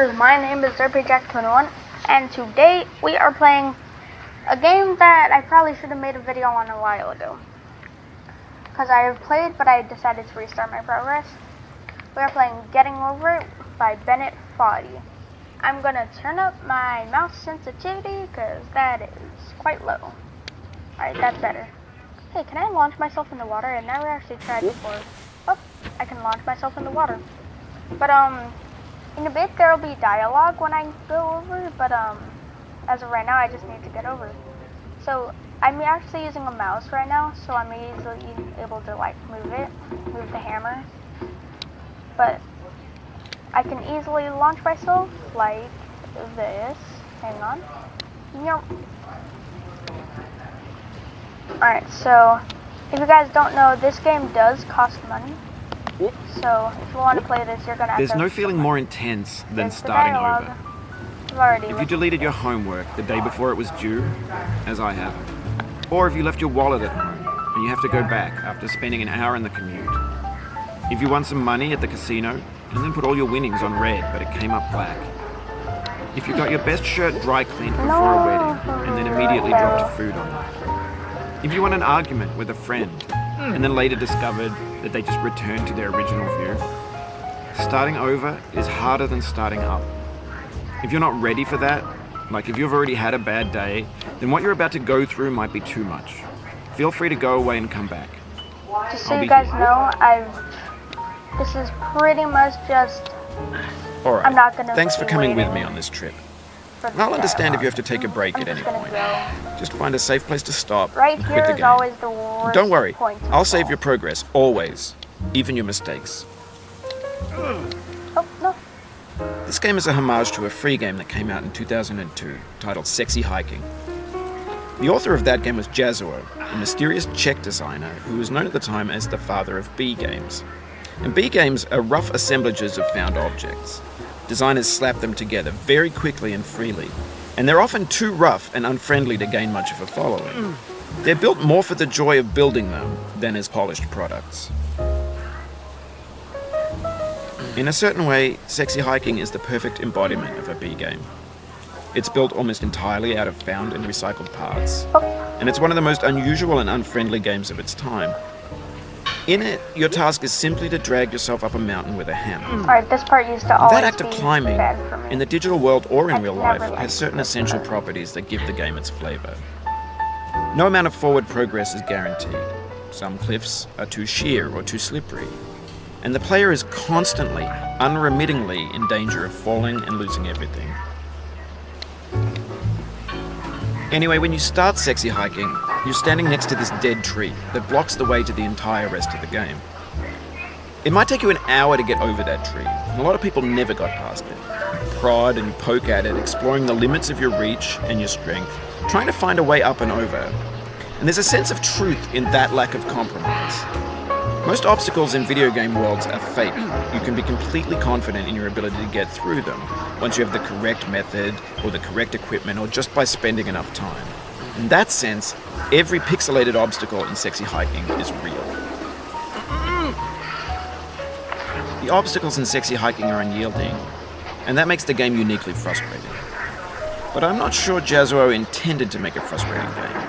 guys, my name is Jack21 and today we are playing a game that I probably should have made a video on a while ago. Because I have played, but I decided to restart my progress. We are playing Getting Over It by Bennett Foddy. I'm going to turn up my mouse sensitivity because that is quite low. Alright, that's better. Hey, can I launch myself in the water? I never actually tried before. Oh, I can launch myself in the water. But, in a bit there will be dialogue when I go over, but, as of right now I just need to get over. So, I'm actually using a mouse right now, so I'm easily able to, like, move the hammer. But, I can easily launch myself, like this. Hang on. Nope. Alright, so, if you guys don't know, this game does cost money. So, if you want to play this, you're going to have to... There's no feeling more intense than starting over. If you deleted your homework the day before it was due, as I have, or if you left your wallet at home and you have to go back after spending an hour in the commute. If you won some money at the casino and then put all your winnings on red but it came up black. If you got your best shirt dry cleaned before a wedding and then immediately dropped food on it. If you won an argument with a friend and then later discovered that they just returned to their original view. Starting over is harder than starting up. If you're not ready for that, like if you've already had a bad day, then what you're about to go through might be too much. Feel free to go away and come back. Just so you guys know, this is pretty much just... Alright, I'm not gonna thanks for coming with me on this trip. I'll understand if you have to take a break at any point. Just find a safe place to stop and quit the game. Always the worst. Don't worry, I'll save your progress, always. Even your mistakes. Oh, no. This game is a homage to a free game that came out in 2002, titled Sexy Hiking. The author of that game was Jazuo, a mysterious Czech designer who was known at the time as the father of B games. And B games are rough assemblages of found objects. Designers slap them together very quickly and freely, and they're often too rough and unfriendly to gain much of a following. They're built more for the joy of building them than as polished products. In a certain way, Sexy Hiking is the perfect embodiment of a B game. It's built almost entirely out of found and recycled parts, and it's one of the most unusual and unfriendly games of its time. In it, your task is simply to drag yourself up a mountain with a hammer. Alright, this part used to always that act of be climbing, bad for me. in the digital world or in real life, never liked has certain it. essential properties that give the game its flavor. No amount of forward progress is guaranteed. Some cliffs are too sheer or too slippery, and the player is constantly, unremittingly in danger of falling and losing everything. Anyway, when you start Sexy Hiking, you're standing next to this dead tree that blocks the way to the entire rest of the game. It might take you an hour to get over that tree, and a lot of people never got past it. You prod and you poke at it, exploring the limits of your reach and your strength, trying to find a way up and over. And there's a sense of truth in that lack of compromise. Most obstacles in video game worlds are fake. You can be completely confident in your ability to get through them once you have the correct method or the correct equipment or just by spending enough time. In that sense, every pixelated obstacle in Sexy Hiking is real. The obstacles in Sexy Hiking are unyielding, and that makes the game uniquely frustrating. But I'm not sure Jazuo intended to make a frustrating game.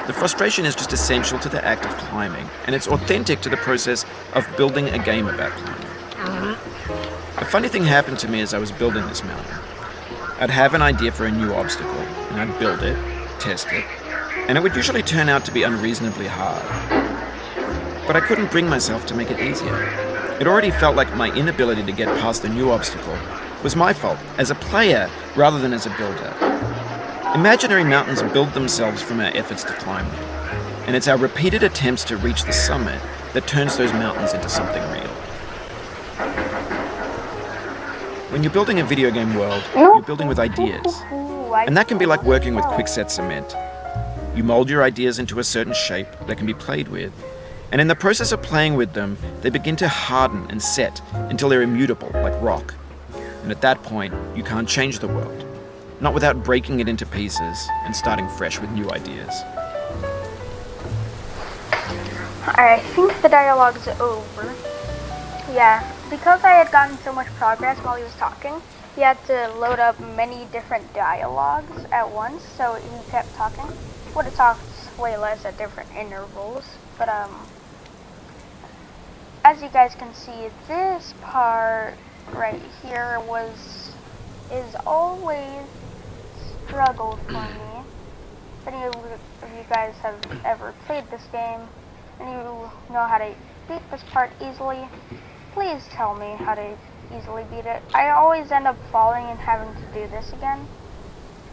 The frustration is just essential to the act of climbing, and it's authentic to the process of building a game about climbing. A funny thing happened to me as I was building this mountain. I'd have an idea for a new obstacle, and I'd build it, test it, and it would usually turn out to be unreasonably hard. But I couldn't bring myself to make it easier. It already felt like my inability to get past the new obstacle was my fault as a player rather than as a builder. Imaginary mountains build themselves from our efforts to climb them, and it's our repeated attempts to reach the summit that turns those mountains into something real. When you're building a video game world, you're building with ideas, and that can be like working with quickset cement. You mold your ideas into a certain shape that can be played with, and in the process of playing with them, they begin to harden and set until they're immutable, like rock. And at that point, you can't change the world. Not without breaking it into pieces and starting fresh with new ideas. Alright, I think the dialogue's over. Yeah, because I had gotten so much progress while he was talking, he had to load up many different dialogues at once, so he kept talking. Would have talked way less at different intervals, but as you guys can see, this part right here is always struggled for me. If any of you guys have ever played this game and you know how to beat this part easily, please tell me how to easily beat it. I always end up falling and having to do this again,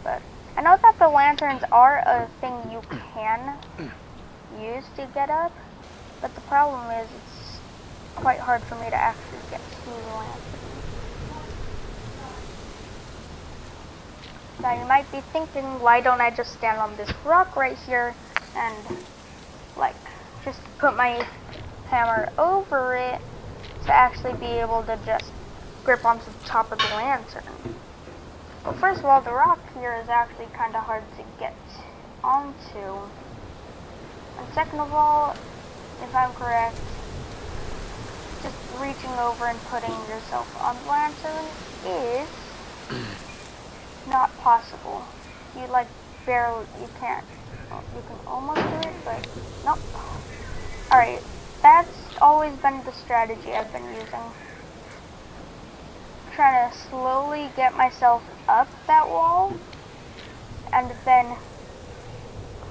but I know that the lanterns are a thing you can use to get up, but the problem is it's quite hard for me to actually get to the lantern. Now you might be thinking, why don't I just stand on this rock right here and like just put my hammer over it to actually be able to just grip onto the top of the lantern. Well, first of all, the rock here is actually kind of hard to get onto. And second of all, if I'm correct, just reaching over and putting yourself on the lantern is not possible. You like barely, you can't. Well, you can almost do it, but nope. Alright, that's always been the strategy I've been using. Trying to slowly get myself up that wall, and then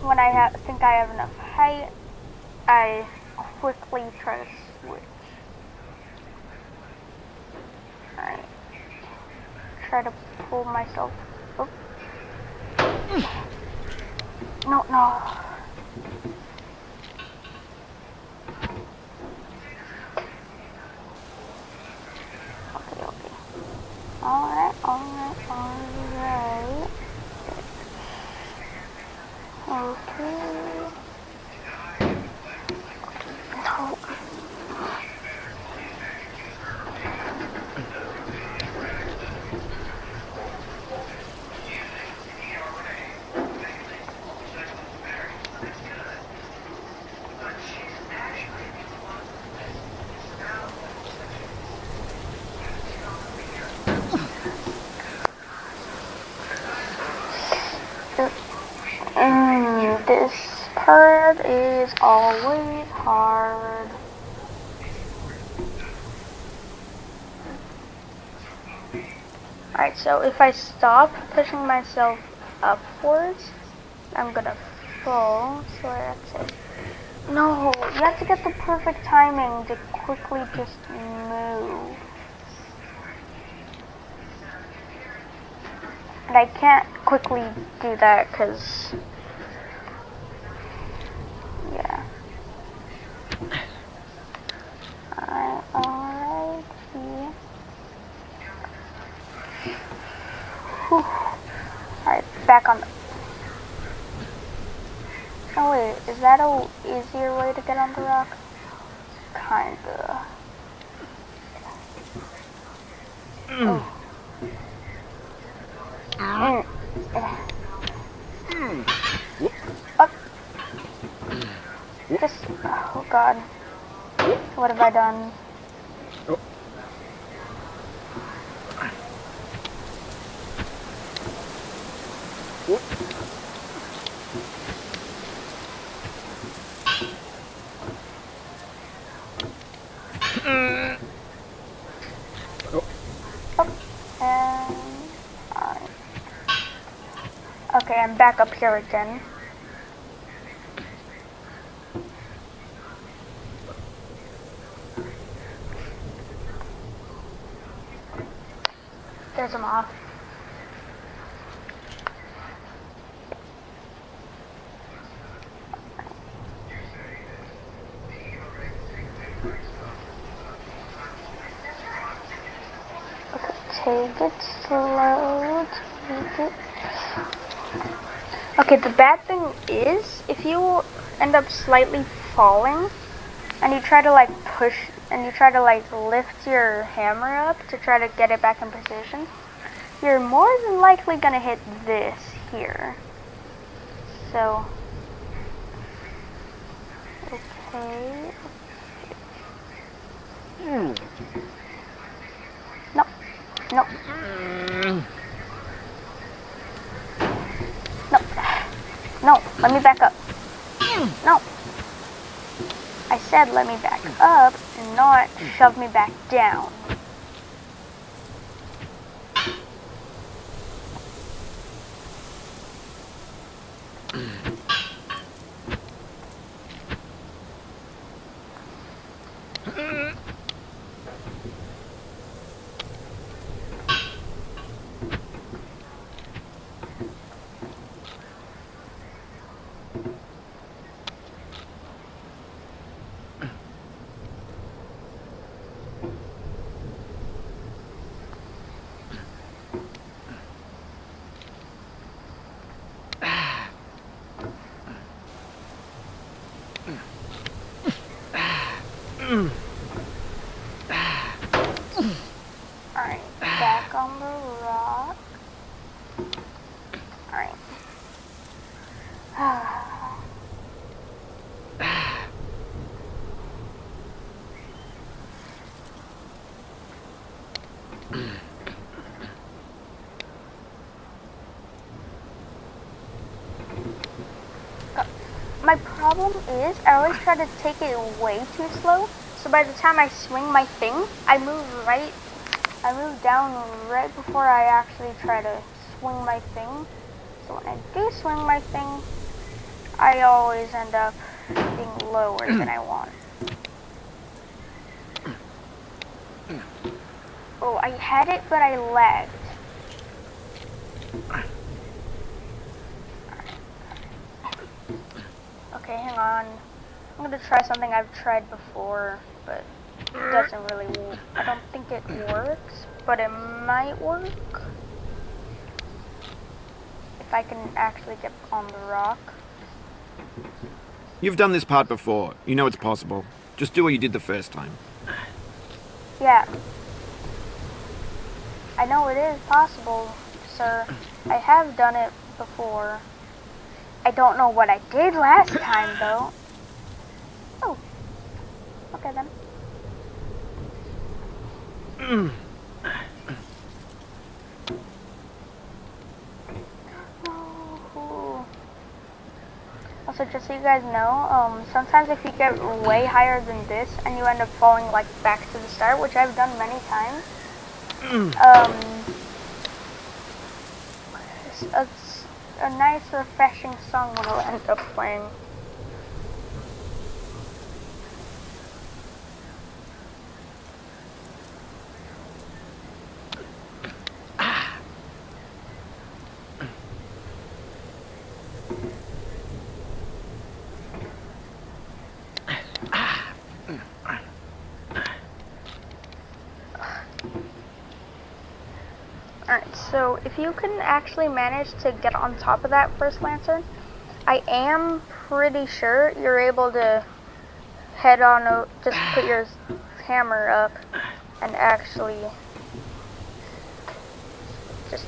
when I think I have enough height, I quickly try to switch. Alright. Try to pull myself up. No. Okay. Alright. Okay. No. This part is always hard. Alright, so if I stop pushing myself upwards, I'm gonna fall. So that's it. No, you have to get the perfect timing to quickly just move. And I can't quickly do that because, yeah. Alright, see. Alright, back on the... Oh wait, is that a easier way to get on the rock? Kinda. Oh. Up. Just, oh god. What have I done? Oh. And alright. Okay, I'm back up here again. There's a moth. Take it slow, take it. Okay, the bad thing is, if you end up slightly falling, and you try to like push, and you try to like lift your hammer up to try to get it back in position, you're more than likely gonna hit this here. So, okay. No. No. No. No, let me back up. No. I said let me back up and not shove me back down. Alright, back on the rock. Alright. My problem is I always try to take it way too slow. So by the time I swing my thing, I move down right before I actually try to swing my thing. So when I do swing my thing, I always end up being lower than I want. Oh, I had it, but I lagged. Okay, hang on. I'm gonna try something I've tried before, but it doesn't really work. I don't think it works, but it might work. If I can actually get on the rock. You've done this part before. You know it's possible. Just do what you did the first time. Yeah. I know it is possible, sir. I have done it before. I don't know what I did last time, though. Oh. Okay, then. Also, just so you guys know, sometimes if you get way higher than this and you end up falling like back to the start, which I've done many times, it's a nice refreshing song will end up playing. Alright, so if you can actually manage to get on top of that first lantern, I am pretty sure you're able to head on, just put your hammer up and actually just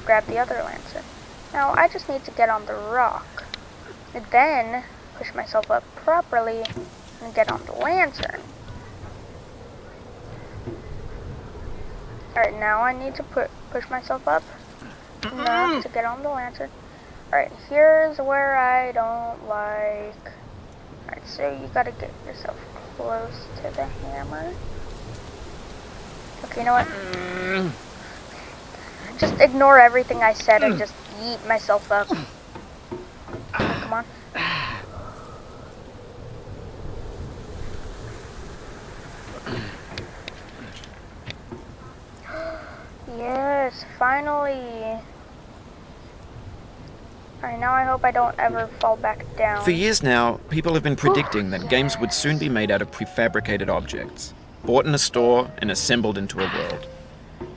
grab the other lantern. Now I just need to get on the rock and then push myself up properly and get on the lantern. Alright, now I need to push myself up enough to get on the lantern. Alright, here's where I don't like. Alright, so you gotta get yourself close to the hammer. Okay, you know what? Just ignore everything I said and just yeet myself up. Come on. Yes, finally. Alright, now I hope I don't ever fall back down. For years now, people have been predicting that games would soon be made out of prefabricated objects, bought in a store and assembled into a world.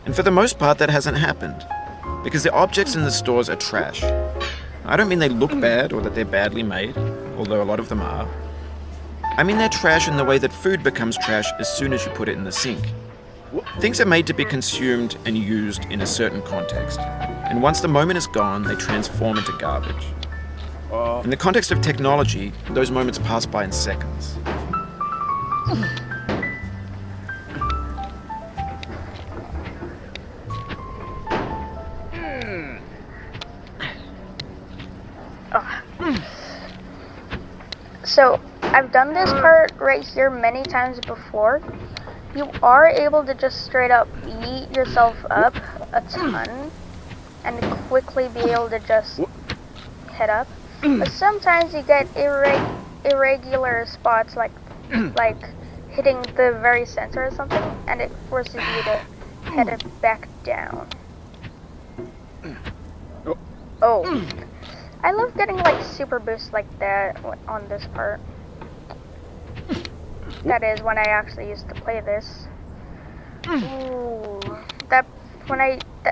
And for the most part, that hasn't happened, because the objects in the stores are trash. I don't mean they look bad or that they're badly made, although a lot of them are. I mean they're trash in the way that food becomes trash as soon as you put it in the sink. Things are made to be consumed and used in a certain context, and once the moment is gone, they transform into garbage. In the context of technology, those moments pass by in seconds. so I've done this part right here many times before. You are able to just straight up yeet yourself up a ton and quickly be able to just hit up. But sometimes you get irregular spots like hitting the very center or something, and it forces you to head it back down. Oh. I love getting like super boosts like that on this part. That is when I actually used to play this. Ooh,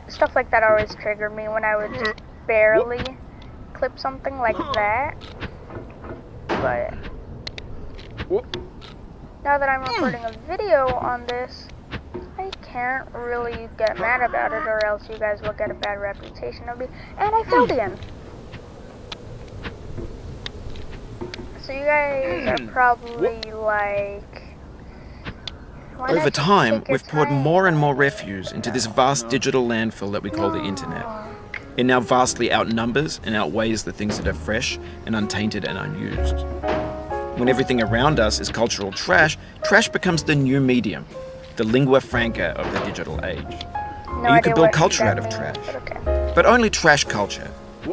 stuff like that always triggered me when I would just barely clip something like that. But now that I'm recording a video on this, I can't really get mad about it, or else you guys will get a bad reputation of me. And I failed again. So you guys are probably like... Over time, we've poured more and more refuse into this vast digital landfill that we call the internet. It now vastly outnumbers and outweighs the things that are fresh and untainted and unused. When everything around us is cultural trash, trash becomes the new medium, the lingua franca of the digital age. And you can build culture out of trash. But only trash culture.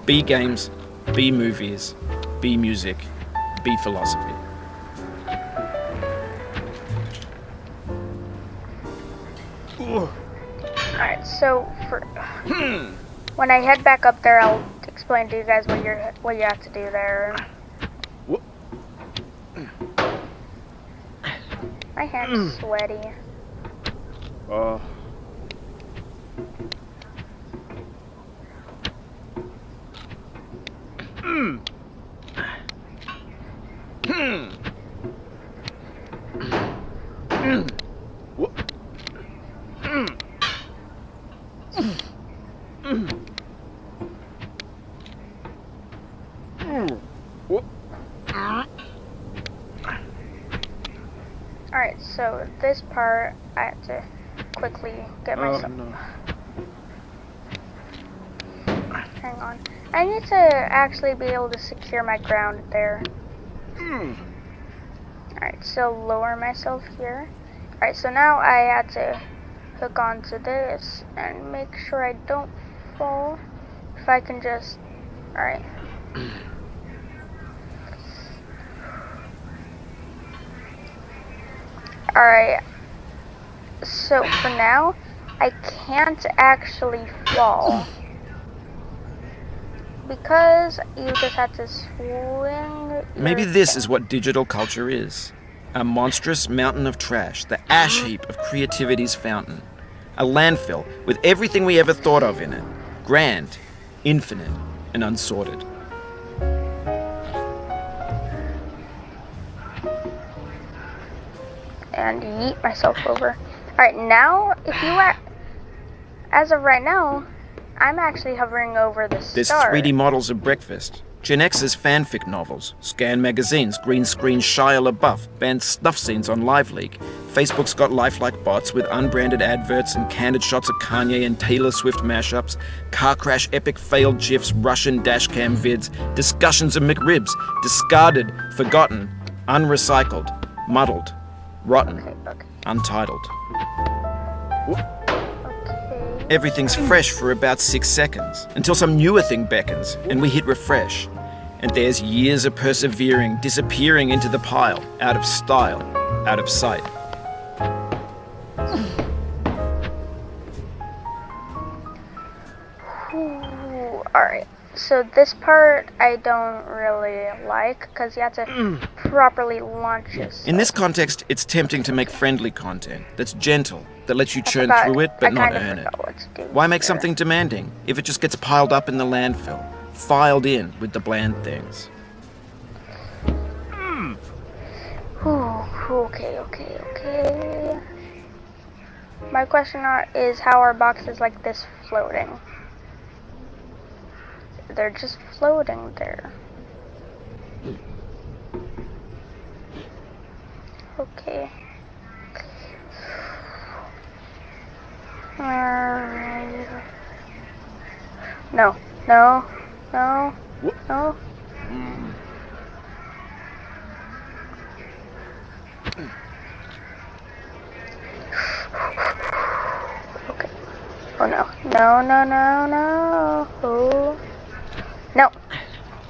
Be games, be movies, be music, be philosophy. Alright, so for when I head back up there, I'll explain to you guys what you have to do there. My hand's sweaty. Alright, so this part I have to quickly get myself. Hang on. I need to actually be able to secure my ground there. Alright, so lower myself here. Alright, so now I had to hook onto this and make sure I don't fall. If I can just... Alright. Alright. So for now, I can't actually fall. Because you just have to swing. Maybe this is what digital culture is. A monstrous mountain of trash, the ash heap of creativity's fountain. A landfill with everything we ever thought of in it. Grand, infinite, and unsorted. And yeet myself over. Alright, now, as of right now, I'm actually hovering over the star. There's 3D models of breakfast, Gen X's fanfic novels, Scan magazines, green screen Shia LaBeouf, banned snuff scenes on LiveLeak. Facebook's got lifelike bots with unbranded adverts and candid shots of Kanye and Taylor Swift mashups, car crash epic failed GIFs, Russian dashcam vids, discussions of McRibs, discarded, forgotten, unrecycled, muddled, rotten, untitled. Everything's fresh for about 6 seconds, until some newer thing beckons, and we hit refresh. And there's years of persevering, disappearing into the pile, out of style, out of sight. Alright, so this part I don't really like, because you have to properly launch yourself. In this context, it's tempting to make friendly content that's gentle, that lets you churn through it but not earn it. Why make something demanding if it just gets piled up in the landfill, filed in with the bland things? Okay. My question is, how are boxes like this floating? They're just floating there. Okay. No. Okay. Oh no. No, no, no, no. Oh. No.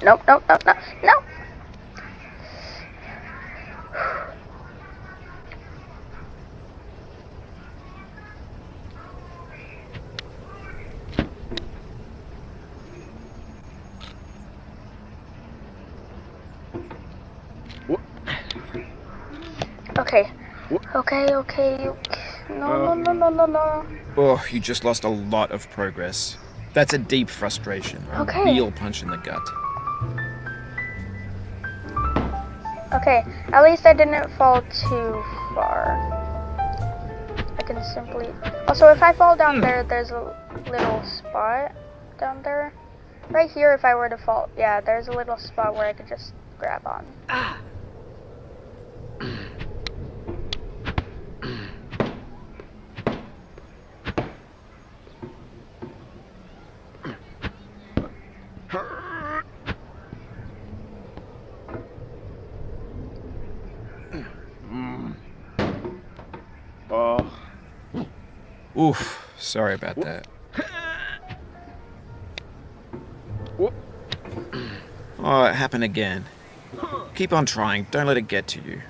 Nope, nope, nope, no. No. Okay. Okay, okay, okay. No, no, no, no, no, no. Oh, you just lost a lot of progress. That's a deep frustration, a Okay. real punch in the gut. Okay, at least I didn't fall too far. I can simply... Also, if I fall down there, there's a little spot down there. Right here, if I were to fall, yeah, there's a little spot where I could just grab on. Oof, sorry about that. Oh, it happened again. Keep on trying, don't let it get to you.